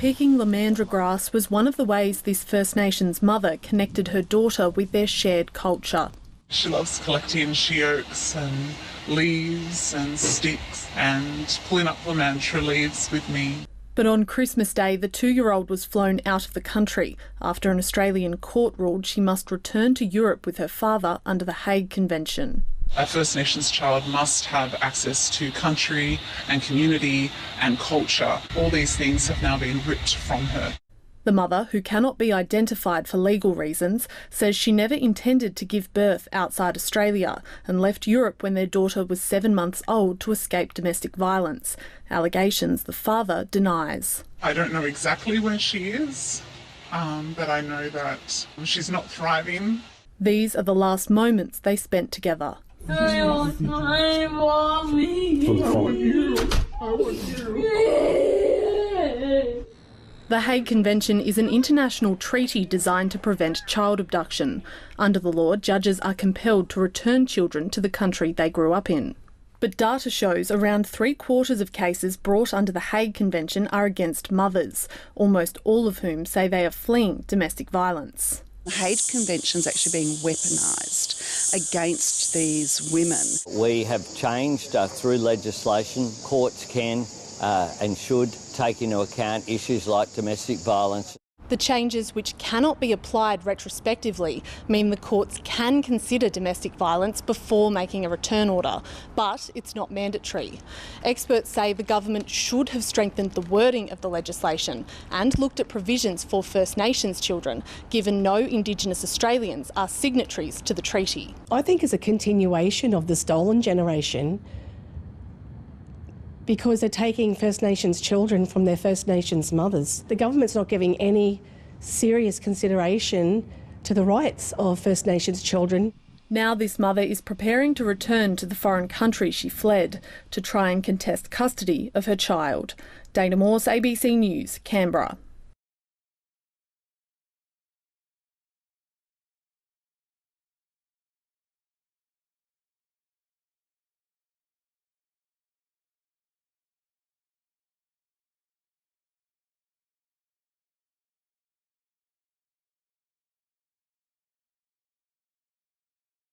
Picking lamandra grass was one of the ways this First Nations mother connected her daughter with their shared culture. She loves collecting sheoaks and leaves and sticks and pulling up lamandra leaves with me. But on Christmas Day, the 2-year-old was flown out of the country after an Australian court ruled she must return to Europe with her father under the Hague Convention. A First Nations child must have access to country and community and culture. All these things have now been ripped from her. The mother, who cannot be identified for legal reasons, says she never intended to give birth outside Australia and left Europe when their daughter was 7 months old to escape domestic violence. Allegations the father denies. I don't know exactly where she is, but I know that she's not thriving. These are the last moments they spent together. I want me. I want you. I want you. The Hague Convention is an international treaty designed to prevent child abduction. Under the law, judges are compelled to return children to the country they grew up in. But data shows around 3/4 of cases brought under the Hague Convention are against mothers, almost all of whom say they are fleeing domestic violence. The Hague Convention is actually being weaponised against these women. We have changed through legislation. Courts can and should take into account issues like domestic violence. The changes, which cannot be applied retrospectively, mean the courts can consider domestic violence before making a return order, but it's not mandatory. Experts say the government should have strengthened the wording of the legislation and looked at provisions for First Nations children, given no Indigenous Australians are signatories to the treaty. I think it's a continuation of the stolen generation, because they're taking First Nations children from their First Nations mothers. The government's not giving any serious consideration to the rights of First Nations children. Now this mother is preparing to return to the foreign country she fled to try and contest custody of her child. Dana Morse, ABC News, Canberra.